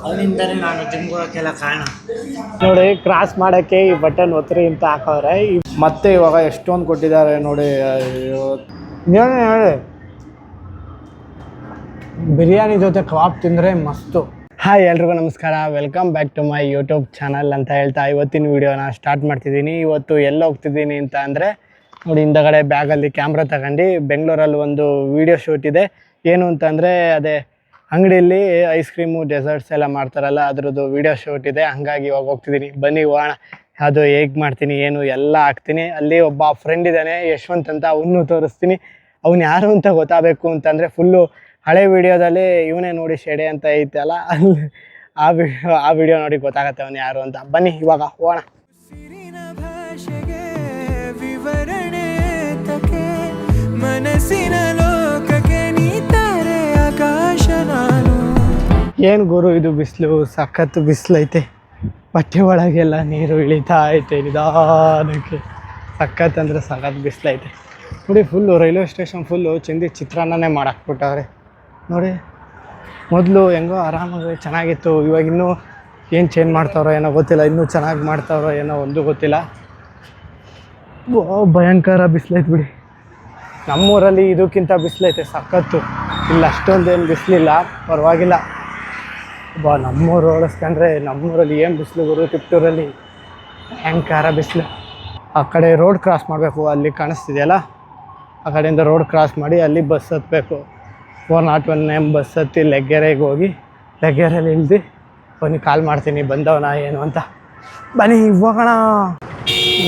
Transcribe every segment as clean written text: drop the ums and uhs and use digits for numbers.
ಅವನಿಂದಲೇ ನಾನು ಜಿಮ್ಗೆ ಹೋಗೋಕ್ಕೆಲ್ಲ ಕಾರಣ. ನೋಡಿ, ಕ್ರಾಸ್ ಮಾಡೋಕ್ಕೆ ಈ ಬಟನ್ ಒತ್ತರಿ ಅಂತ ಹಾಕವ್ರೆ. ಮತ್ತೆ ಇವಾಗ ಎಷ್ಟೊಂದು ಕೊಟ್ಟಿದ್ದಾರೆ ನೋಡಿ. ಹೇಳಿ, ಬಿರಿಯಾನಿ ಜೊತೆ ಕಬಾಬ್ ತಿಂದರೆ ಮಸ್ತು. ಹಾಯ್ ಎಲ್ರಿಗೂ ನಮಸ್ಕಾರ, welcome back to my YouTube channel ಅಂತ ಹೇಳ್ತಾ ಇವತ್ತಿನ ವೀಡಿಯೋನ ಸ್ಟಾರ್ಟ್ ಮಾಡ್ತಿದ್ದೀನಿ. ಇವತ್ತು ಎಲ್ಲ ಹೋಗ್ತಿದ್ದೀನಿ ಅಂತ ಅಂದರೆ ನೋಡಿ, ಹಿಂದಗಡೆ ಬ್ಯಾಗಲ್ಲಿ ಕ್ಯಾಮ್ರಾ ತಗೊಂಡು ಬೆಂಗಳೂರಲ್ಲಿ ಒಂದು ವೀಡಿಯೋ ಶೂಟ್ ಇದೆ. ಏನು ಅಂತಂದರೆ ಅದೇ ಅಂಗಡಿಯಲ್ಲಿ ಐಸ್ ಕ್ರೀಮು ಡೆಸರ್ಟ್ಸ್ ಎಲ್ಲ ಮಾಡ್ತಾರಲ್ಲ, ಅದ್ರದ್ದು ವೀಡಿಯೋ ಶೂಟ್ ಇದೆ. ಹಂಗಾಗಿ ಇವಾಗ ಹೋಗ್ತಿದ್ದೀನಿ. ಬನ್ನಿ ಹೋಗೋಣ, ಅದು ಹೇಗೆ ಮಾಡ್ತೀನಿ ಏನು ಎಲ್ಲ ಹಾಕ್ತೀನಿ. ಅಲ್ಲಿ ಒಬ್ಬ ಫ್ರೆಂಡ್ ಇದ್ದಾನೆ ಯಶವಂತ್ ಅಂತ, ಅವನು ತೋರಿಸ್ತೀನಿ. ಅವ್ನು ಯಾರು ಅಂತ ಗೊತ್ತಾಗಬೇಕು ಅಂತಂದರೆ ಫುಲ್ಲು ಹಳೆ ವೀಡಿಯೋದಲ್ಲಿ ಇವನೇ ನೋಡಿ ಶೆಡೆ ಅಂತ ಐತಲ್ಲ, ಅಲ್ಲಿ ಆ ವಿಡಿಯೋ ನೋಡಿ ಗೊತ್ತಾಗತ್ತೆ ಅವನು ಯಾರು ಅಂತ. ಬನ್ನಿ ಇವಾಗ ಹೋಗೋಣ. ಏನು ಗುರು ಇದು ಬಿಸಿಲು, ಸಖತ್ತು ಬಿಸಿಲೈತೆ. ಬಟ್ಟೆ ಒಳಗೆಲ್ಲ ನೀರು ಇಳಿತಾ ಐತೆ ನಿಧಾನಕ್ಕೆ. ಸಖತ್ ಅಂದರೆ ಸಖತ್ ಬಿಸಿಲೈತೆ ನೋಡಿ. ಫುಲ್ಲು ರೈಲ್ವೆ ಸ್ಟೇಷನ್ ಫುಲ್ಲು ಚಿತ್ರಾನ್ನನೇ ಮಾಡಾಕ್ಬಿಟ್ಟವ್ರೆ ನೋಡಿ. ಮೊದಲು ಹೆಂಗೋ ಆರಾಮಾಗಿ ಚೆನ್ನಾಗಿತ್ತು, ಇವಾಗ ಇನ್ನೂ ಏನು ಚೇಂಜ್ ಮಾಡ್ತಾವ್ರೋ ಏನೋ ಗೊತ್ತಿಲ್ಲ. ಇನ್ನೂ ಚೆನ್ನಾಗಿ ಮಾಡ್ತಾವ್ರೋ ಏನೋ ಒಂದು ಗೊತ್ತಿಲ್ಲ. ಭಯಂಕರ ಬಿಸಿಲೈತೆ ಬಿಡಿ. ನಮ್ಮೂರಲ್ಲಿ ಇದಕ್ಕಿಂತ ಬಿಸಿಲೈತೆ ಸಖತ್ತು. ಇಲ್ಲ ಅಷ್ಟೊಂದೇನು ಬಿಸಿಲಿಲ್ಲ, ಪರವಾಗಿಲ್ಲ. ನಮ್ಮೂರು ಹೋಲಿಸ್ಕೊಂಡ್ರೆ ನಮ್ಮೂರಲ್ಲಿ ಏನು ಬಿಸಿಲು ಗುರು. ತಿಪ್ಟೂರಲ್ಲಿ ಭಯಂಕರ ಬಿಸಿಲು. ಆ ಕಡೆ ರೋಡ್ ಕ್ರಾಸ್ ಮಾಡಬೇಕು, ಅಲ್ಲಿ ಕಾಣಿಸ್ತಿದೆಯಲ್ಲ, ಆ ಕಡೆಯಿಂದ ರೋಡ್ ಕ್ರಾಸ್ ಮಾಡಿ ಅಲ್ಲಿ ಬಸ್ ಹತ್ತಬೇಕು. 401 ಬಸ್ ಹತ್ತಿ ಲೆಗ್ಗೆರೆಗೆ ಹೋಗಿ ಲೆಗ್ಗೆರೆಯಲ್ಲಿ ಇಳಿದು ಬನ್ನಿ ಕಾಲ್ ಮಾಡ್ತೀನಿ ಬಂದವನ ಏನು ಅಂತ. ಬನ್ನಿ ಹೋಗೋಣ.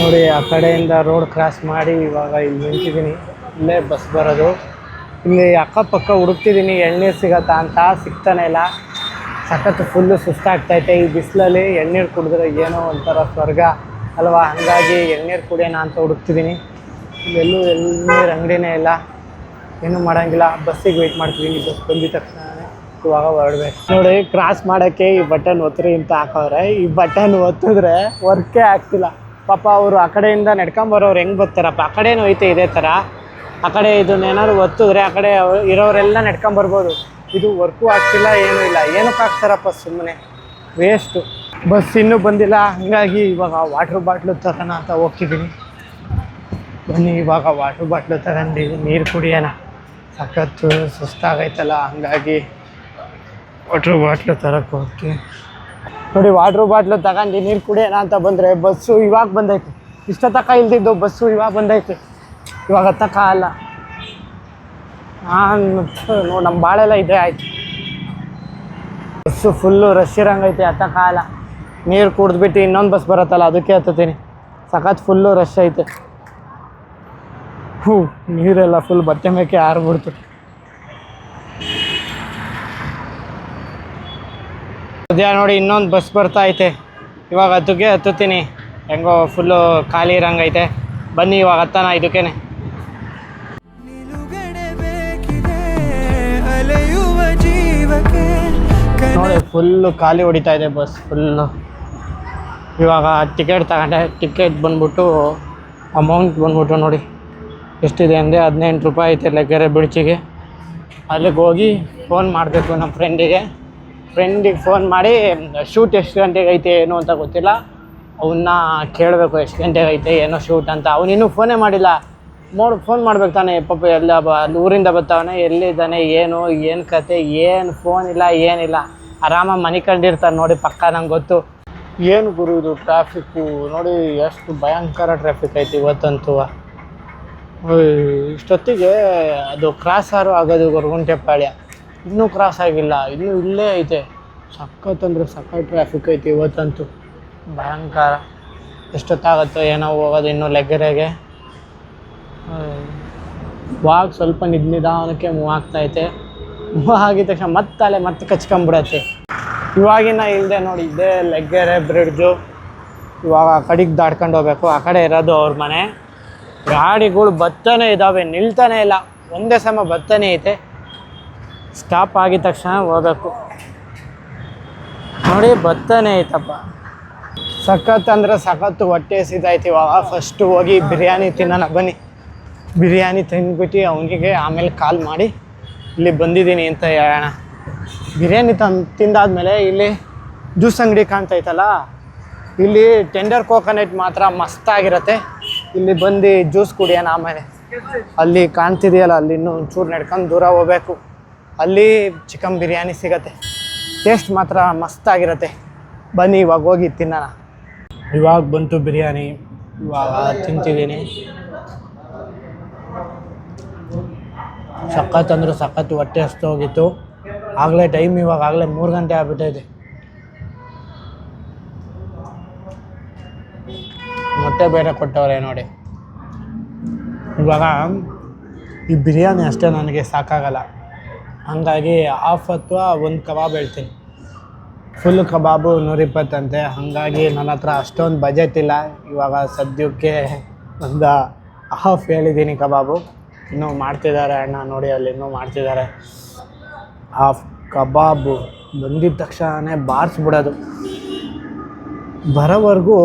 ನೋಡಿ, ಆ ಕಡೆಯಿಂದ ರೋಡ್ ಕ್ರಾಸ್ ಮಾಡಿ ಇವಾಗ ಇಲ್ಲಿ ನಿಂತಿದ್ದೀನಿ. ಇಲ್ಲೇ ಬಸ್ ಬರೋದು. ಇಲ್ಲಿ ಅಕ್ಕಪಕ್ಕ ಹುಡುಕ್ತಿದ್ದೀನಿ ಎಳ್ನೀರು ಸಿಗತ್ತಾ ಅಂತ, ಸಿಗ್ತಾನೆ ಇಲ್ಲ. ಸಖತ್ತು ಫುಲ್ಲು ಸುಸ್ತಾಗ್ತೈತೆ ಈ ಬಿಸಿಲಲ್ಲಿ. ಎಳ್ನೀರು ಕುಡಿದ್ರೆ ಏನೋ ಒಂಥರ ಸ್ವರ್ಗ ಅಲ್ವಾ. ಹಾಗಾಗಿ ಎಳ್ನೀರು ಕುಡಿಯೋಣ ಅಂತ ಹುಡುಕ್ತಿದ್ದೀನಿ. ಇಲ್ಲೆಲ್ಲೂ ಎಳ್ನೀರು ಅಂಗಡಿನೇ ಇಲ್ಲ, ಏನೂ ಮಾಡೋಂಗಿಲ್ಲ. ಬಸ್ಸಿಗೆ ವೆಯ್ಟ್ ಮಾಡ್ತಿದ್ದೀನಿ. ಬಸ್ ಬಂದಿದ ತಕ್ಷಣ ಇವಾಗ ಹೊರಡ್ಬೇಕು. ನೋಡಿ, ಕ್ರಾಸ್ ಮಾಡೋಕ್ಕೆ ಈ ಬಟನ್ ಒತ್ತರಿ ಅಂತ ಹಾಕವ್ರೆ. ಈ ಬಟನ್ ಒತ್ತಿದ್ರೆ ವರ್ಕೇ ಆಗ್ತಿಲ್ಲ. ಪಾಪ ಅವರು ಆ ಕಡೆಯಿಂದ ನಡ್ಕೊಂಬರೋರು ಹೆಂಗೆ ಬರ್ತಾರಪ್ಪ, ಆ ಕಡೆನೂ ಐತೆ ಇದೇ ಥರ. ಆ ಕಡೆ ಇದನ್ನೇನಾದ್ರು ಒತ್ತಿದ್ರೆ ಆ ಕಡೆ ಇರೋರೆಲ್ಲ ನಡ್ಕೊಂಬರ್ಬೋದು. ಇದು ವರ್ಕು ಆಗ್ತಿಲ್ಲ, ಏನೂ ಇಲ್ಲ. ಏನಕ್ಕೆ ಹಾಕ್ತಾರಪ್ಪ, ಸುಮ್ಮನೆ ವೇಸ್ಟು. ಬಸ್ ಇನ್ನೂ ಬಂದಿಲ್ಲ, ಹಾಗಾಗಿ ಇವಾಗ ವಾಟ್ರ್ ಬಾಟ್ಲು ತಗೋಣ ಅಂತ ಹೋಗ್ತಿದ್ದೀನಿ. ಬನ್ನಿ ಇವಾಗ ವಾಟ್ರ್ ಬಾಟ್ಲು ತಗೊಂಡು ನೀರು ಕುಡಿಯೋಣ. ಸಖತ್ತು ಸುಸ್ತಾಗೈತಲ್ಲ, ಹಾಗಾಗಿ ವಾಟ್ರ್ ಬಾಟ್ಲು ತರಕ್ಕೆ ಹೋಗ್ತೀನಿ. ನೋಡಿ, ವಾಟ್ರ್ ಬಾಟ್ಲು ತಗೊಂಡು ನೀರು ಕುಡಿಯೋಣ ಅಂತ ಬಂದರೆ ಬಸ್ಸು ಇವಾಗ ಬಂದೈತೆ. ಇಷ್ಟೊತ್ತಕ್ಕ ಇಲ್ದಿದ್ದು ಬಸ್ಸು ಇವಾಗ ಬಂದೈತೆ. ಇವಾಗ ಹತ್ತಕ್ಕಾಗಲ್ಲ. ನೋಡಿ, ನಮ್ಮ ಬಾಳೆಲ್ಲ ಇದೆ ಆಯ್ತು. ಬಸ್ಸು ಫುಲ್ಲು ರಶ್ ಇರಂಗೈತೆ, ಹತ್ತಕ್ಕಾಗಲ್ಲ. ನೀರು ಕುಡಿದ್ಬಿಟ್ಟು ಇನ್ನೊಂದು ಬಸ್ ಬರುತ್ತಲ್ಲ, ಅದಕ್ಕೆ ಹತ್ತತೀನಿ. ಸಖತ್ ಫುಲ್ಲು ರಶ್ ಐತೆ. ನೀರೆಲ್ಲ ಫುಲ್ ಬಟ್ಟೆ ಮೇಕೆ ಆರ್ಬಿಡ್ತು. ಅದೇ ನೋಡಿ, ಇನ್ನೊಂದು ಬಸ್ ಬರ್ತಾ ಐತೆ. ಇವಾಗ ಅದಕ್ಕೆ ಹತ್ತುತ್ತೀನಿ. ಹೆಂಗೋ ಫುಲ್ಲು ಖಾಲಿ ಇರಂಗೈತೆ. ಬನ್ನಿ ಇವಾಗ ಹತ್ತನ ಇದಕ್ಕೇನೆ. ನೋಡಿ, ಫುಲ್ಲು ಖಾಲಿ ಹೊಡಿತಾ ಇದೆ ಬಸ್ ಫುಲ್ಲು. ಇವಾಗ ಟಿಕೆಟ್ ತಗೊಂಡೆ. ಟಿಕೆಟ್ ಬಂದ್ಬಿಟ್ಟು ಅಮೌಂಟ್ ಬಂದ್ಬಿಟ್ಟು ನೋಡಿ ಎಷ್ಟಿದೆ ಅಂದರೆ 18 ರೂಪಾಯಿ ಐತೆ ಲೆಗ್ಗೆರೆ ಬ್ರಿಡ್ಜಿಗೆ. ಅಲ್ಲಿಗೆ ಹೋಗಿ ಫೋನ್ ಮಾಡಬೇಕು ನಮ್ಮ ಫ್ರೆಂಡಿಗೆ ಫೋನ್ ಮಾಡಿ ಶೂಟ್ ಎಷ್ಟು ಗಂಟೆಗೆ ಐತೆ ಏನು ಅಂತ ಗೊತ್ತಿಲ್ಲ, ಅವನ್ನ ಕೇಳಬೇಕು ಎಷ್ಟು ಗಂಟೆಗೆ ಐತೆ ಏನೋ ಶೂಟ್ ಅಂತ. ಅವನಿನ್ನೂ ಫೋನೇ ಮಾಡಿಲ್ಲ. ಫೋನ್ ಮಾಡ್ಬೇಕು ತಾನೆ, ಪಾಪ ಎಲ್ಲ ಅಲ್ಲಿ ಊರಿಂದ ಬರ್ತಾವನೆ, ಎಲ್ಲಿದ್ದಾನೆ ಏನು ಕತೆ, ಏನು ಫೋನ್ ಇಲ್ಲ ಏನಿಲ್ಲ. ಆರಾಮಾಗಿ ಮನೆ ಕಂಡಿರ್ತಾರೆ ನೋಡಿ ಪಕ್ಕ. ನಂಗೆ ಗೊತ್ತು. ಏನು ಗುರು ಇದು ಟ್ರಾಫಿಕ್ಕು ನೋಡಿ, ಎಷ್ಟು ಭಯಂಕರ ಟ್ರಾಫಿಕ್ ಐತೆ ಇವತ್ತಂತೂ. ಇಷ್ಟೊತ್ತಿಗೆ ಅದು ಕ್ರಾಸ್ ಆಗೋದು ಗೊರಗುಂಟೆಪಾಳ್ಯ. ಇನ್ನೂ ಕ್ರಾಸ್ ಆಗಿಲ್ಲ, ಇನ್ನೂ ಇಲ್ಲೇ ಐತೆ. ಸಖತ್ ಅಂದರೆ ಸಖತ್ ಟ್ರಾಫಿಕ್ ಐತೆ ಇವತ್ತಂತೂ, ಭಯಂಕರ. ಎಷ್ಟೊತ್ತಾಗುತ್ತೋ ಏನೋ ಹೋಗೋದು ಇನ್ನೂ ಲೆಗ್ಗೆರೆಗೆ. ವಾಗ್ ಸ್ವಲ್ಪ ನಿಧಾನಕ್ಕೆ ಮೂವ್ ಆಗ್ತಾಯಿದೆ. ಮೂವ್ ಆಗಿದ ತಕ್ಷಣ ಮತ್ತೆ ಕಚ್ಕೊಂಬಿಡತ್ತೆ. ಇವಾಗಿನ ಇಲ್ಲದೆ ನೋಡಿ, ಇದೇ ಲೆಗ್ಗೆರೆ ಬ್ರಿಡ್ಜು. ಇವಾಗ ಆ ಕಡೆಗೆ ದಾಟ್ಕೊಂಡು ಹೋಗ್ಬೇಕು. ಆ ಕಡೆ ಇರೋದು ಅವ್ರ ಮನೆ. ಗಾಡಿಗಳು ಬರ್ತಾನೆ ಇದ್ದಾವೆ, ನಿಲ್ತಾನೆ ಇಲ್ಲ. ಒಂದೇ ಸಮ ಬರ್ತಾನೆ ಐತೆ. ಸ್ಟಾಪ್ ಆಗಿದ ತಕ್ಷಣ ಹೋಗ್ಬೇಕು ನೋಡಿ. ಬರ್ತಾನೆ ಐತಪ್ಪ. ಸಖತ್ ಅಂದರೆ ಸಖತ್ತು ಹೊಟ್ಟೆ ಹಸಿದೈತೆ. ಇವಾಗ ಫಸ್ಟು ಹೋಗಿ ಬಿರಿಯಾನಿ ತಿನ್ನೋಣ ಬನ್ನಿ. ಬಿರಿಯಾನಿ ತಿಂದ್ಬಿಟ್ಟು ಅವನಿಗೆ ಆಮೇಲೆ ಕಾಲ್ ಮಾಡಿ ಇಲ್ಲಿ ಬಂದಿದ್ದೀನಿ ಅಂತ ಹೇಳೋಣ. ಬಿರಿಯಾನಿ ತಿಂದಾದ್ಮೇಲೆ ಇಲ್ಲಿ ಜ್ಯೂಸ್ ಅಂಗಡಿ ಕಾಣ್ತೈತಲ್ಲ, ಇಲ್ಲಿ ಟೆಂಡರ್ ಕೋಕೋನಟ್ ಮಾತ್ರ ಮಸ್ತಾಗಿರತ್ತೆ. ಇಲ್ಲಿ ಬಂದು ಜ್ಯೂಸ್ ಕುಡಿಯೋಣ. ಆಮೇಲೆ ಅಲ್ಲಿ ಕಾಣ್ತಿದೆಯಲ್ಲ, ಅಲ್ಲಿ ಇನ್ನೂ ಒಂಚೂರು ನಡ್ಕೊಂಡು ದೂರ ಹೋಗ್ಬೇಕು, ಅಲ್ಲಿ ಚಿಕನ್ ಬಿರಿಯಾನಿ ಸಿಗತ್ತೆ. ಟೇಸ್ಟ್ ಮಾತ್ರ ಮಸ್ತಾಗಿರತ್ತೆ. ಬನ್ನಿ ಇವಾಗ ಹೋಗಿ ತಿನ್ನೋಣ. ಇವಾಗ ಬಂತು ಬಿರಿಯಾನಿ, ಇವಾಗ ತಿಂತಿದ್ದೀನಿ. ಸಖತ್ ಅಂದ್ರೆ ಸಖತ್ತು, ಹೊಟ್ಟೆ ಹಸ್ತು ಹೋಗಿತ್ತು. ಆಗಲೇ ಟೈಮ್ ಆಗಲೇ 3 ಗಂಟೆ ಆಗ್ಬಿಟ್ಟೈತೆ. ಮೊಟ್ಟೆ ಬೇರೆ ಕೊಟ್ಟವ್ರೆ ನೋಡಿ. ಇವಾಗ ಈ ಬಿರಿಯಾನಿ ಅಷ್ಟೇ ನನಗೆ ಸಾಕಾಗಲ್ಲ, ಹಾಗಾಗಿ ಹಾಫ್ ಅಥವಾ ಒಂದು ಕಬಾಬ್ ಹೇಳ್ತೀನಿ. ಫುಲ್ ಕಬಾಬು 120 ಅಂತೆ. ಹಾಗಾಗಿ ನನ್ನ ಹತ್ರ ಅಷ್ಟೊಂದು ಬಜೆಟ್ ಇಲ್ಲ. ಇವಾಗ ಸದ್ಯಕ್ಕೆ ಒಂದು ಹಾಫ್ ಹೇಳಿದ್ದೀನಿ ಕಬಾಬು. ಇನ್ನೂ ಮಾಡ್ತಿದ್ದಾರೆ ಅಣ್ಣ ನೋಡಿ, ಅಲ್ಲಿ ಇನ್ನೂ ಮಾಡ್ತಿದ್ದಾರೆ. ಹಾಫ್ ಕಬಾಬು ಬಂದಿದ್ದ ತಕ್ಷಣ ಬಾರಿಸ್ಬಿಡೋದು. ಬರೋವರೆಗೂ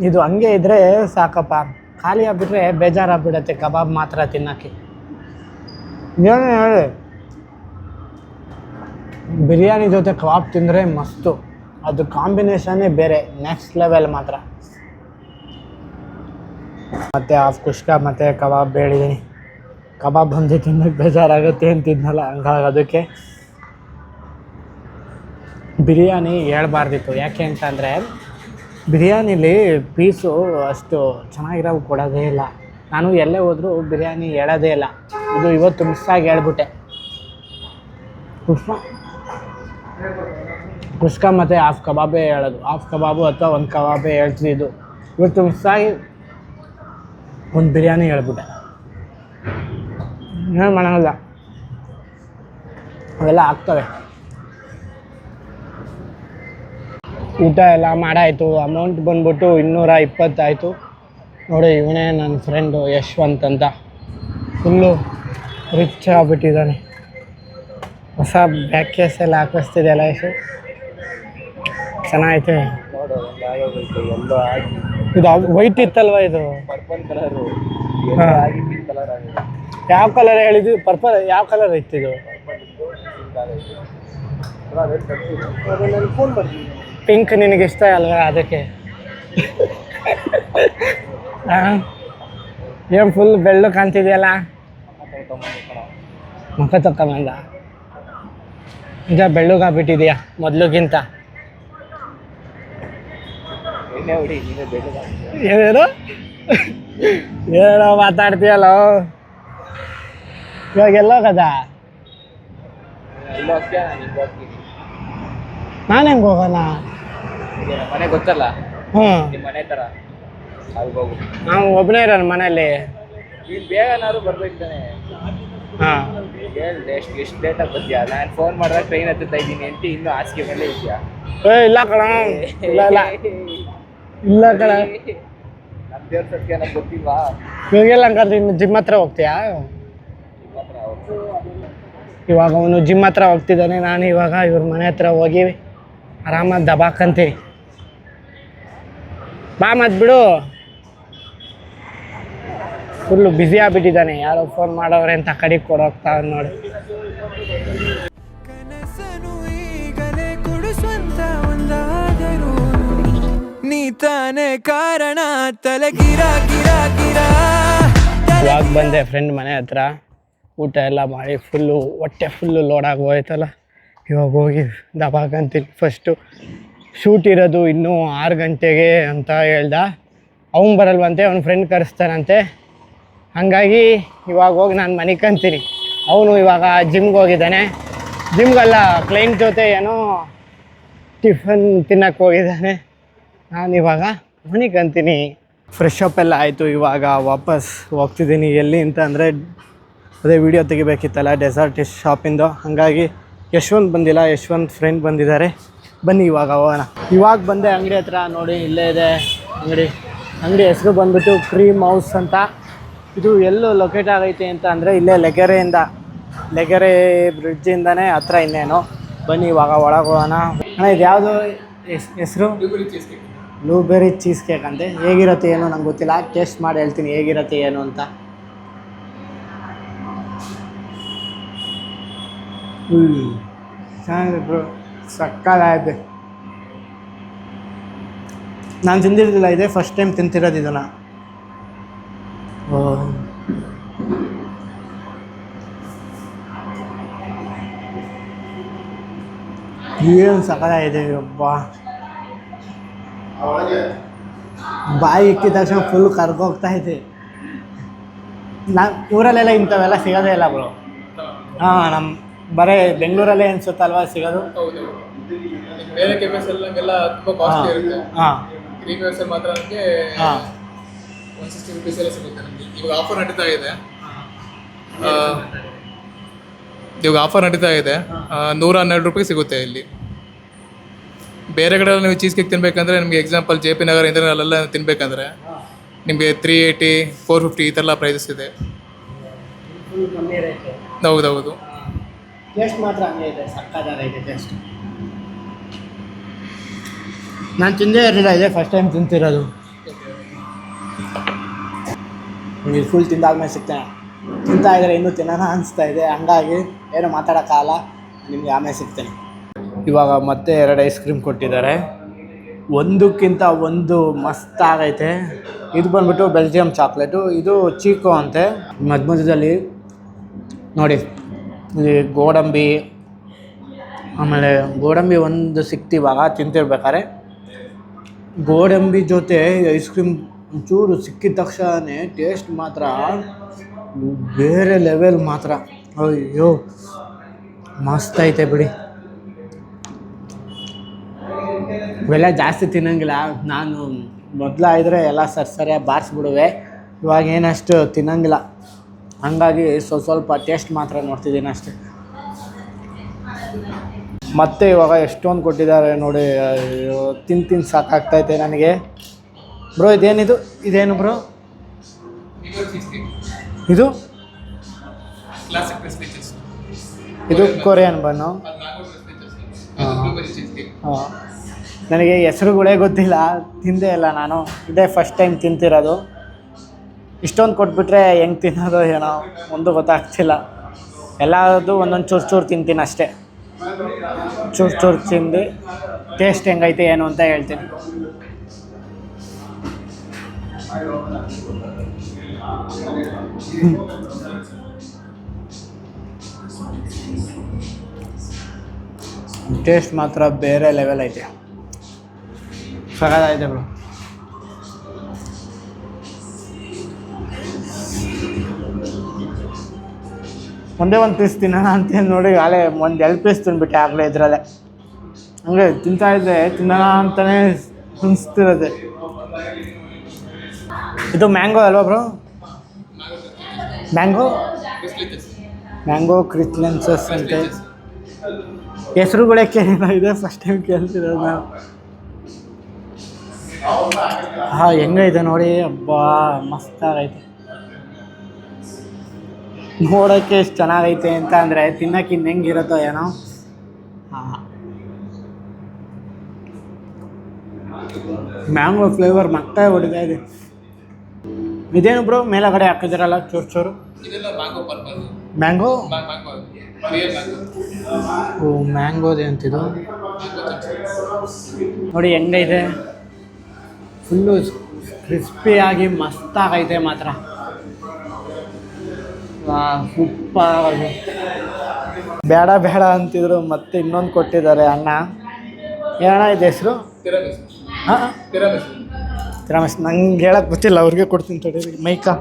ಇದು ಹಂಗೆ ಇದ್ದರೆ ಸಾಕಪ್ಪ, ಖಾಲಿ ಆಗಿಬಿಟ್ರೆ ಬೇಜಾರಾಗ್ಬಿಡತ್ತೆ ಕಬಾಬ್ ಮಾತ್ರ ತಿನ್ನೋಕ್ಕೆ. ಹೇಳಿ ಬಿರಿಯಾನಿ ಜೊತೆ ಕಬಾಬ್ ತಿಂದರೆ ಮಸ್ತು, ಅದು ಕಾಂಬಿನೇಷನ್ನೇ ಬೇರೆ, ನೆಕ್ಸ್ಟ್ ಲೆವೆಲ್ ಮಾತ್ರ. ಮತ್ತು ಹಾಫ್ ಕುಷ್ಕ ಮತ್ತು ಕಬಾಬ್ ಹೇಳಿದ್ದೀನಿ. ಕಬಾಬ್ ಬಂದು ತಿನ್ನೋಕ್ಕೆ ಬೇಜಾರಾಗುತ್ತೆ ಅಂತಿದ್ನಲ್ಲ, ಹಂಗಾಗಿ ಅದಕ್ಕೆ ಬಿರಿಯಾನಿ ಹೇಳ್ಬಾರ್ದಿತ್ತು. ಯಾಕೆ ಅಂತಂದರೆ ಬಿರಿಯಾನಿಲಿ ಪೀಸು ಅಷ್ಟು ಚೆನ್ನಾಗಿರೋವು ಕೊಡೋದೇ ಇಲ್ಲ. ನಾನು ಎಲ್ಲೇ ಹೋದರೂ ಬಿರಿಯಾನಿ ಹೇಳೋದೇ ಇಲ್ಲ. ಇದು ಇವತ್ತು ಮಿಸ್ಸಾಗಿ ಹೇಳ್ಬಿಟ್ಟೆ. ಕುಷ್ಕ ಮತ್ತು ಹಾಫ್ ಕಬಾಬೇ ಹೇಳೋದು, ಹಾಫ್ ಕಬಾಬು ಅಥವಾ ಒಂದು ಕಬಾಬೇ ಹೇಳ್ತಿದ್ದು. ಇವತ್ತು ಮಿಸ್ಸಾಗಿ ಒಂದು ಬಿರಿಯಾನಿ ಹೇಳ್ಬಿಟ್ಟೆ. ಏನು ಮಾಡೋಲ್ಲ, ಅವೆಲ್ಲ ಆಗ್ತವೆ. ಊಟ ಎಲ್ಲ ಮಾಡಾಯಿತು. ಅಮೌಂಟ್ ಬಂದ್ಬಿಟ್ಟು 220 ಆಯಿತು. ನೋಡಿ, ಇವನೇ ನನ್ನ ಫ್ರೆಂಡು ಯಶ್ವಂತ್ ಅಂತ, ಫುಲ್ಲು ರಿಚ್ ಆಗಿಬಿಟ್ಟಿದ್ದಾನೆ. ಹೊಸ ಬ್ಯಾಕ್ ಕೇಸ್ ಎಲ್ಲ ಹಾಕಿಸ್ತಿದೆಯಲ್ಲ ಯಶು, ಚೆನ್ನಾಗೈತೆ. ಇದು ವೈಟ್ ಇತ್ತಲ್ವ, ಇದು ಪರ್ಪಲ್ ಕಲರು. ಯಾವ ಕಲರ್ ಹೇಳಿದ್ವಿ? ಪರ್ಪಲ್ ಯಾವ ಕಲರ್ ಇತ್ತಿದು? ಫೋನ್ ಬರ್ತೀನಿ. ಪಿಂಕ್ ನಿನಗೆ ಇಷ್ಟ ಅಲ್ವಾ, ಅದಕ್ಕೆ. ಏನು ಫುಲ್ ಬೆಳ್ಳು ಕಾಣ್ತಿದೆಯಲ್ಲ, ಮುಖ ತಕೊಂಬಂದ. ನಿಜ ಬೆಳ್ಳುಗಾಗ್ಬಿಟ್ಟಿದೆಯಾ ಮೊದಲಿಗಿಂತ? ಏನೇನು ಏನೋ ಮಾತಾಡ್ತೀಯಲ್ಲ. ಇವಾಗ ಎಲ್ಲೋಗದ? ನಾನು ಹೆಂಗೆ ಹೋಗೋಣ? ಮನೆ ಗೊತ್ತಲ್ಲ, ಹ್ಞೂ, ನಿಮ್ಮ ಮನೆ ಥರ ಅಲ್ಲಿ ಹೋಗು. ನಾವು ಒಬ್ಬನೇ ಇರೋಣ ಮನೇಲಿ. ನೀನು ಬೇಗನಾದ್ರು ಬರ್ಬೇಕು ತಾನೆ. ಹಾಂ, ಹೇಳಿದೆ ಎಷ್ಟು ಲೇಟಾಗಿ ಬರ್ತೀಯಾ? ನಾನು ಫೋನ್ ಮಾಡಿದಾಗ ಟ್ರೈನ್ ಹತ್ತುತ್ತಾ ಇದ್ದೀನಿ ಅಂತ ಇನ್ನೂ ಹಾಸಿಗೆ ಮೇಲೆ ಇದೆಯಾ? ಇಲ್ಲ ಕಣ, ಇಲ್ಲ ಇಲ್ಲ ಇಲ್ಲ ಕಣ. ನಮ್ಮ ದೇವ್ರ ಸತ್ಯ ನನಗೆ ಗೊತ್ತಿಲ್ವಾ? ಇವಾಗೆಲ್ಲ ಹಂಗಾದ್ರೆ ಇನ್ನು ಜಿಮ್ ಹತ್ರ ಹೋಗ್ತೀಯಾ? ಇವಾಗ ಅವನು ಜಿಮ್ ಹತ್ರ ಹೋಗ್ತಿದ್ದಾನೆ, ನಾನು ಇವಾಗ ಇವ್ರ ಮನೆ ಹತ್ರ ಹೋಗಿ ಆರಾಮಾಗಿ ದಬಾಕಂತೀನಿ. ಬಾ ಮತ್ ಬಿಡು, ಫುಲ್ಲು ಬ್ಯುಸಿ ಆಗಿಬಿಟ್ಟಿದ್ದಾನೆ. ಯಾರೋ ಫೋನ್ ಮಾಡೋವ್ರೆ ಅಂತ ಕಡೆಗೆ ಕೊಡೋಗ್ತಾವ ನೋಡಿ. ನೀ ತಾನೇ ಕಾರಣ ತಲೆ ಗಿರಾ ಗಿರಾ ಗಿರಾ. ಇವಾಗ ಬಂದೆ ಫ್ರೆಂಡ್ ಮನೆ ಹತ್ರ, ಊಟ ಎಲ್ಲ ಮಾಡಿ ಫುಲ್ಲು ಹೊಟ್ಟೆ ಫುಲ್ಲು ಲೋಡ್ ಆಗೋಯ್ತಲ್ಲ. ಇವಾಗ ಹೋಗಿ ದಬಾಕಂತೀನಿ. ಫಸ್ಟು ಶೂಟ್ ಇರೋದು ಇನ್ನೂ 6 ಗಂಟೆಗೆ ಅಂತ ಹೇಳ್ದ. ಅವ್ನು ಬರಲ್ವಂತೆ, ಅವ್ನ ಫ್ರೆಂಡ್ ಕರೆಸ್ತಾನಂತೆ. ಹಾಗಾಗಿ ಇವಾಗ ಹೋಗಿ ನಾನು ಮನೆ ಕಂತೀನಿ. ಅವನು ಇವಾಗ ಜಿಮ್ಗೆ ಹೋಗಿದ್ದಾನೆ. ಜಿಮ್ಗೆಲ್ಲ ಕ್ಲೈಂಟ್ ಜೊತೆ ಏನೋ ಟಿಫನ್ ತಿನ್ನಕ್ಕೆ ಹೋಗಿದ್ದಾನೆ. ನಾನು ಇವಾಗ ಮನೆ ಕಂತೀನಿ. ಫ್ರೆಶ್ ಅಪ್ ಎಲ್ಲ ಆಯಿತು. ಇವಾಗ ವಾಪಸ್ ಹೋಗ್ತಿದ್ದೀನಿ. ಎಲ್ಲಿ ಅಂತ ಅಂದರೆ ಅದೇ ವಿಡಿಯೋ ತೆಗಿಬೇಕಿತ್ತಲ್ಲ ಡೆಸರ್ಟ್ ಶಾಪಿಂದು. ಹಾಗಾಗಿ ಯಶ್ವಂತ್ ಬಂದಿಲ್ಲ, ಯಶ್ವಂತ್ ಫ್ರೆಂಡ್ ಬಂದಿದ್ದಾರೆ. ಬನ್ನಿ ಇವಾಗ ಹೋಗೋಣ. ಇವಾಗ ಬಂದೆ ಅಂಗಡಿ ಹತ್ರ. ನೋಡಿ ಇಲ್ಲೇ ಇದೆ ಅಂಗಡಿ ಹೆಸರು ಬಂದ್ಬಿಟ್ಟು ಕ್ರೀಮ್ ಹೌಸ್ ಅಂತ. ಇದು ಎಲ್ಲೂ ಲೊಕೇಟ್ ಆಗೈತೆ ಅಂತ ಅಂದರೆ ಇಲ್ಲೇ ಲೆಗೆರೆ ಬ್ರಿಡ್ಜಿಂದನೇ ಹತ್ರ ಇನ್ನೇನು. ಬನ್ನಿ ಇವಾಗ ಒಳಗೆ ಹೋಗೋಣ. ಅಣ್ಣ ಇದು ಯಾವುದು ಹೆಸರು? ಬ್ಲೂಬೆರಿ ಚೀಸ್ ಕೇಕ್ ಅಂತೆ. ಹೇಗಿರುತ್ತೆ ಏನು ನಂಗೆ ಗೊತ್ತಿಲ್ಲ, ಟೇಸ್ಟ್ ಮಾಡಿ ಹೇಳ್ತೀನಿ ಹೇಗಿರುತ್ತೆ ಏನು ಅಂತ. ಚೆನ್ನಾಗಿದೆ ಬ್ರೋ, ಸಕ್ಕತ್ತಾಗಿದೆ. ನಾನು ತಿಂದಿರಲಿಲ್ಲ, ಇದೆ ಫಸ್ಟ್ ಟೈಮ್ ತಿಂತಿರೋದು ಇದನ್ನು. ಏನು ಸಕ್ಕತ್ತಾಗಿದೆ ಒಬ್ಬ. ಬಾಯಿ ಇಕ್ಕಿದ ತಕ್ಷಣ ಫುಲ್ ಕರ್ಗೋಗ್ತಾ ಇದೆ. ಊರಲ್ಲೆಲ್ಲ ಇಂಥವೆಲ್ಲ ಸಿಗೋದೇ ಇಲ್ಲ ಬ್ರೋ. ಹಾಂ, ನಮ್ಮ ಬರೀ ಬೆಂಗಳೂರಲ್ಲೇ ಅನ್ಸುತ್ತಲ್ವ ಸಿಗೋದು. ಹೌದು, ಬೇರೆ ಕೆಫೆಸ್ ಎಲ್ಲ ತುಂಬ ಕಾಸ್ಟ್ಲಿ ಇರುತ್ತೆ. ಹಾಂ ಗ್ರೀನ್ ವೇವ್ಸಲ್ಲಿ ಮಾತ್ರ ನಮಗೆ ಹಾಂ 160 ರುಪೀಸ್ ಎಲ್ಲ ಸಿಗುತ್ತೆ ನಮಗೆ. ಇವಾಗ ಆಫರ್ ನಡೀತಾ ಇದೆ, 112 ರೂಪಾಯಿ ಸಿಗುತ್ತೆ ಇಲ್ಲಿ. ಬೇರೆ ಕಡೆ ನೀವು ಚೀಸ್ ಕೇಕ್ ತಿನ್ಬೇಕಂದ್ರೆ ನಿಮಗೆ ಎಕ್ಸಾಂಪಲ್ JP ನಗರ ಇಂದ್ರನಲ್ಲೆಲ್ಲ ತಿನ್ಬೇಕಂದ್ರೆ ನಿಮಗೆ 380, 450 ಈ ಥರ ಪ್ರೈಸಸ್ ಇದೆ. ಫುಲ್ ಕಮ್ಮಿ ರೇಟು. ಹೌದೌದು. ಟೇಸ್ಟ್ ಮಾತ್ರ ಹಂಗೆ ಇದೆ, ಸಕ್ಕತ್ತಾಗೈತೆ ಟೇಸ್ಟ್. ನಾನು ತಿಂದೇ ಇರಲಿಲ್ಲ, ಇದೆ ಫಸ್ಟ್ ಟೈಮ್ ತಿಂತಿರೋದು. ನಿಮಗೆ ಫುಲ್ ತಿಂದಾದ್ಮೇಲೆ ಸಿಗ್ತಾನೆ. ತಿಂತಾ ಇದ್ರೆ ಇನ್ನೂ ತಿನ್ನೋಣ ಅನಿಸ್ತಾ ಇದೆ, ಹಂಗಾಗಿ ಏನು ಮಾತಾಡೋಕ್ಕಾಗಲ್ಲ. ನಿಮಗೆ ಆಮೇಲೆ ಸಿಗ್ತೇನೆ. ಇವಾಗ ಮತ್ತೆ 2 ಐಸ್ ಕ್ರೀಮ್ ಕೊಟ್ಟಿದ್ದಾರೆ, ಒಂದಕ್ಕಿಂತ ಒಂದು ಮಸ್ತ್ ಆಗೈತೆ. ಇದು ಬಂದ್ಬಿಟ್ಟು ಬೆಲ್ಜಿಯಂ ಚಾಕ್ಲೇಟು, ಇದು ಚೀಕೋ ಅಂತೆ. ಮಧ್ಯದಲ್ಲಿ ನೋಡಿ, ಇದು ಗೋಡಂಬಿ, ಆಮೇಲೆ ಗೋಡಂಬಿ ಒಂದು ಸಿಕ್ತಿವಾಗ ತಿಂತಿರ್ಬೇಕಾದ್ರೆ ಗೋಡಂಬಿ ಜೊತೆ ಐಸ್ ಕ್ರೀಮ್ ಒಂಚೂರು ಸಿಕ್ಕಿದ ತಕ್ಷಣ ಟೇಸ್ಟ್ ಮಾತ್ರ ಬೇರೆ ಲೆವೆಲ್ ಮಾತ್ರ. ಅಯ್ಯೋ ಮಸ್ತ್ ಐತೆ ಬಿಡಿ. ಇವೆಲ್ಲ ಜಾಸ್ತಿ ತಿನ್ನೋಂಗಿಲ್ಲ ನಾನು. ಮೊದಲಾದರೆ ಎಲ್ಲ ಸರಿಯಾಗಿ ಬಾರಿಸ್ಬಿಡುವೆ, ಇವಾಗ ಏನಷ್ಟು ತಿನ್ನೋಂಗಿಲ್ಲ. ಹಾಗಾಗಿ ಸ್ವಲ್ಪ ಟೇಸ್ಟ್ ಮಾತ್ರ ನೋಡ್ತಿದ್ದೀನಿ ಅಷ್ಟೇ. ಮತ್ತೆ ಇವಾಗ ಎಷ್ಟೊಂದು ಕೊಟ್ಟಿದ್ದಾರೆ ನೋಡಿ, ತಿಂದು ಸಾಕಾಗ್ತೈತೆ ನನಗೆ. ಬ್ರೋ ಇದೇನಿದು? ಇದೇನು ಬ್ರೋ ಇದು? Classic crispy cheese. ಇದು ಕೊರಿಯನ್ ಬನ್ನು. ಹಾಂ, ನನಗೆ ಹೆಸರುಗಳೇ ಗೊತ್ತಿಲ್ಲ, ತಿಂದೇ ಇಲ್ಲ ನಾನು. ಇದೇ ಫಸ್ಟ್ ಟೈಮ್ ತಿಂತಿರೋದು. ಇಷ್ಟೊಂದು ಕೊಟ್ಬಿಟ್ರೆ ಹೆಂಗೆ ತಿನ್ನೋದು ಏನೋ ಒಂದು ಗೊತ್ತಾಗ್ತಿಲ್ಲ. ಎಲ್ಲದು ಒಂದೊಂದು ಚೂರು ತಿಂತೀನಿ ಅಷ್ಟೇ. ಚೂರು ತಿಂದು ಟೇಸ್ಟ್ ಹೆಂಗೈತೆ ಏನು ಅಂತ ಹೇಳ್ತೀನಿ. ಟೇಸ್ಟ್ ಮಾತ್ರ ಬೇರೆ ಲೆವೆಲ್ ಐತೆ, ಸಗದಾಗಿದೆ ಬ್ರೋ. ಒಂದೇ ಒಂದು ಪೀಸ್ ತಿನ್ನೋಣ ಅಂತೇಳಿ ನೋಡಿ, ಆಲೇ ಒಂದು 2 ಪೀಸ್ ತಿಂದ್ಬಿಟ್ಟೆ ಆಗಲೇ ಇದರಲ್ಲೇ. ಹಂಗೆ ತಿಂತಾಯಿದ್ದೆ ತಿನ್ನೋಣ ಅಂತಲೇ ಅನಿಸ್ತಿರೋದೆ. ಇದು ಮ್ಯಾಂಗೋ ಅಲ್ವಾ ಬ್ರೋ? ಮ್ಯಾಂಗೋ ಕ್ರಿಸ್ಲೆನ್ಸಸ್ ಅಂತೆ. ಹೆಸರುಗಳೇ ಕೇಳಿಲ್ಲ, ಇದೆ ಫಸ್ಟ್ ಟೈಮ್ ಕೇಳ್ತಿರೋದು ನಾವು. ಹಾಂ, ಹೆಂಗೈತೆ ನೋಡಿ, ಹಬ್ಬಾ ಮಸ್ತಾಗೈತೆ. ನೋಡೋಕ್ಕೆ ಎಷ್ಟು ಚೆನ್ನಾಗೈತೆ ಅಂತ ಅಂದರೆ ತಿನ್ನೋಕೆ ಇನ್ನು ಹೆಂಗಿರುತ್ತೋ ಏನೋ. ಹಾಂ, ಮ್ಯಾಂಗೋ ಫ್ಲೇವರ್ ಮತ್ತೆ ಹೊಡಿತಾ ಇದೆ. ಇದೇನು ಬ್ರೋ ಮೇಲಗಡೆ ಹಾಕಿದಿರಲ್ಲ ಚೂರು? ಇದೆಲ್ಲ mango purple. Mango? Real mango. ಓ, ಮ್ಯಾಂಗೋದೆ ಅಂತಿದು. ನೋಡಿ ಹೆಂಗೈತೆ, ಫುಲ್ಲು ಕ್ರಿಸ್ಪಿಯಾಗಿ ಮಸ್ತಾಗೈತೆ ಮಾತ್ರ. ಸೂಪರ್. ಬೇಡ ಅಂತಿದ್ರು, ಮತ್ತೆ ಇನ್ನೊಂದು ಕೊಟ್ಟಿದ್ದಾರೆ ಅಣ್ಣ. ಏನಣ್ಣ ಇದು ಹೆಸರು? ಹಾಂ, ತಿರಾಮಿಸ್. ನಂಗೆ ಹೇಳಕ್ಕೆ ಗೊತ್ತಿಲ್ಲ, ಅವ್ರಿಗೆ ಕೊಡ್ತೀನಿ ತಡಿ. ಮೈಕಾ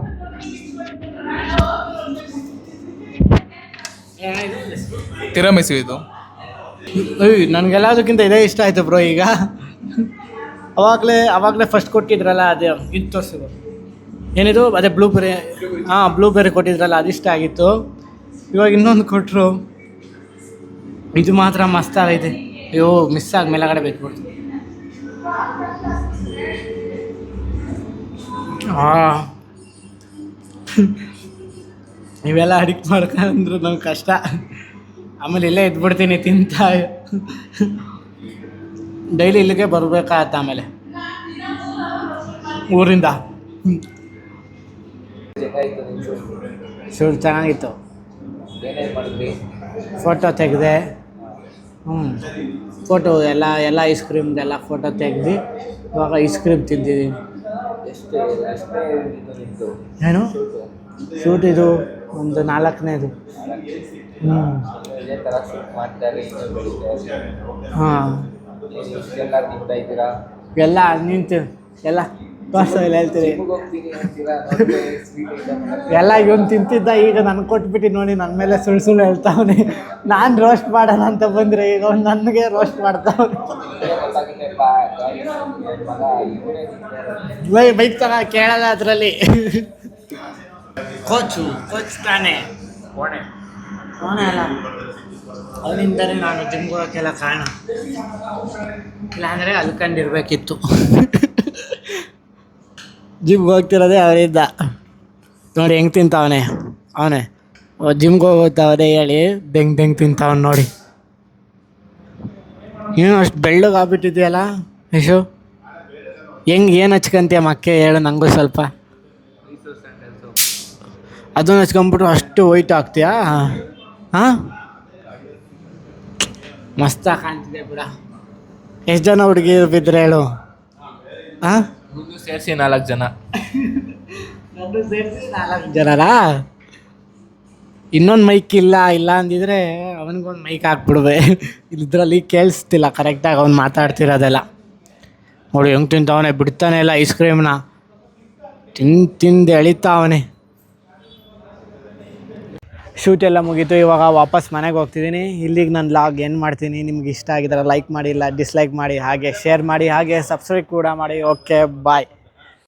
ತಿರಾಮಿಸು ಇದು. ನನಗೆಲ್ಲದಕ್ಕಿಂತ ಇದೇ ಇಷ್ಟ ಆಯಿತು ಬ್ರೋ. ಈಗ ಅವಾಗಲೇ ಫಸ್ಟ್ ಕೊಟ್ಟಿದ್ರಲ್ಲ, ಅದೇ ಇದು ತೋರಿಸಿದ್ರು. ಏನಿದು? ಅದೇ ಬ್ಲೂಬೆರಿ. ಹಾಂ, ಬ್ಲೂಬೆರಿ ಕೊಟ್ಟಿದ್ರಲ್ಲ, ಅದಿಷ್ಟ ಆಗಿತ್ತು. ಇವಾಗ ಇನ್ನೊಂದು ಕೊಟ್ಟರು, ಇದು ಮಾತ್ರ ಮಸ್ತಾಗೈತೆ. ಅಯ್ಯೋ ಮಿಸ್ ಆಗಿ ಮೇಲಗಡೆ ಬೇಕ್ಬಿಡ್ತು. ಹಾಂ, ಇವೆಲ್ಲ ಅಡಿಕ್ಟ್ ಮಾಡ್ಕೊಂಡ್ರು ನಂಗೆ ಕಷ್ಟ. ಆಮೇಲೆ ಇಲ್ಲೇ ಇದ್ಬಿಡ್ತೀನಿ ತಿಂತ. ಡೈಲಿ ಇಲ್ಲಿಗೆ ಬರಬೇಕಾಗತ್ತೆ ಆಮೇಲೆ ಊರಿಂದ. ಶೂಟ್ ಚೆನ್ನಾಗಿತ್ತು, ಫೋಟೋ ತೆಗೆದೆ. ಫೋಟೋ ಎಲ್ಲ ಐಸ್ ಕ್ರೀಮ್ದೆಲ್ಲ ಫೋಟೋ ತೆಗ್ದು ಇವಾಗ ಐಸ್ ಕ್ರೀಮ್ ತಿಂದಿದ್ದೀನಿ. ಎಷ್ಟು ಎಷ್ಟನೇ ಇದು ನಿಮ್ಮದು ಏನು ಶೂಟು? ಶೂಟ್ ಇದು ಒಂದು 4ನೇದು. ಇದೇ ಥರ ಶೂಟ್ ಮಾಡ್ತಾರೆ, ಇನ್ನೂ ಬೆಳೀತಾ ಹಾಂ ಇಷ್ಟೆಲ್ಲ ತಿಂತಾ ಇದ್ದೀರಾ? ಎಲ್ಲ ನಿಂತು ಎಲ್ಲ ಪಾಸಲ್ಲಿ ಹೇಳ್ತೀರಿ. ಜಿಮ್ಗೆ ಹೋಗ್ತೀನಿ ಅಂತೀರಾ, ಸ್ವೀಟ್ ಐಟಮ್ ಎಲ್ಲ ಇವನು ತಿಂತಿದ್ದ, ಈಗ ನನಗೆ ಕೊಟ್ಬಿಟ್ಟು ನೋಡಿ ನನ್ನ ಮೇಲೆ ಸುಳ್ಳು ಹೇಳ್ತಾವನೆ. ನಾನು ರೋಸ್ಟ್ ಮಾಡೋಣ ಅಂತ ಬಂದರೆ ಈಗ ಅವ್ನು ನನಗೆ ರೋಸ್ಟ್ ಮಾಡ್ತಾವನೆ. ಬೈಕ್ ತಗ ಕೇಳಲ್ಲ ಅದರಲ್ಲಿ. ಕೋಚ್ ತಾನೇ, ಕೋಣೆ ಅಲ್ಲ, ಅವನಿಂದಲೇ ನಾನು ಜಿಮ್ಗೆ ಹೋಗೋಕ್ಕೆಲ್ಲ ಕಾರಣ. ಇಲ್ಲಾಂದರೆ ಅಲ್ಕೊಂಡಿರ್ಬೇಕಿತ್ತು. ಜಿಮ್ಗೆ ಹೋಗ್ತಿರೋದೇ ಅವರಿಂದ. ನೋಡಿ ಹೆಂಗೆ ತಿಂತಾವನೆ ಅವನೇ. ಜಿಮ್ಗೆ ಹೋಗ್ತಾವನೆ ಹೇಳಿ ಬೆಂಗೆ ತಿಂತಾವನೆ ನೋಡಿ. ಏನು ಅಷ್ಟು ಬೆಳ್ಳಗೆ ಆಗ್ಬಿಟ್ಟಿದೆಯಲ್ಲ ಯಶು, ಏನು ಹಚ್ಕೊಂತೀಯ ಮಕ್ಕೆ ಹೇಳು ನನಗೂ ಸ್ವಲ್ಪ. ಅದನ್ನು ಹಚ್ಕೊಂಬಿಟ್ರು ಅಷ್ಟು ವೈಟ್ ಆಗ್ತೀಯಾ? ಹಾಂ, ಮಸ್ತಾಗಿ ಕಾಣ್ತಿದೆ ಬಿಡ. ಎಷ್ಟು ಜನ ಹುಡುಗಿರು ಬಿದ್ದರೆ ಹೇಳು? ಹಾಂ, ಮುಂದೆ ಸೇರಿಸಿ 4 ಜನ. ನನ್ನ ಸೇರಿಸಿ 4 ಜನರಾ? ಇನ್ನೊಂದು ಮೈಕ್ ಇಲ್ಲ ಅಂದಿದ್ರೆ ಅವನಿಗೊಂದು ಮೈಕ್ ಹಾಕ್ಬಿಡ್ವೆ. ಇದರಲ್ಲಿ ಕೇಳಿಸ್ತಿಲ್ಲ ಕರೆಕ್ಟಾಗಿ ಅವ್ನು ಮಾತಾಡ್ತಿರೋದೆಲ್ಲ. ನೋಡಿ ಹೆಂಗೆ ತಿಂತಾವನೆ, ಬಿಡ್ತಾನೆ ಇಲ್ಲ ಐಸ್ ಕ್ರೀಮ್ನ. ತಿಂದು ಎಳಿತಾವನೆ. ಶೂಟ್ ಎಲ್ಲ ಮುಗೀತು, ಇವಾಗ ವಾಪಸ್ ಮನೆಗೆ ಹೋಗ್ತಿದ್ದೀನಿ. ಇಲ್ಲಿಗೆ ನಾನು ಲಾಗ್ ಏನು ಮಾಡ್ತೀನಿ. ನಿಮ್ಗೆ ಇಷ್ಟ ಆಗಿದ್ರೆ ಲೈಕ್ ಮಾಡಿ, ಇಲ್ಲ ಡಿಸ್ಲೈಕ್ ಮಾಡಿ, ಹಾಗೆ ಶೇರ್ ಮಾಡಿ, ಹಾಗೆ ಸಬ್ಸ್ಕ್ರೈಬ್ ಕೂಡ ಮಾಡಿ. ಓಕೆ, ಬಾಯ್.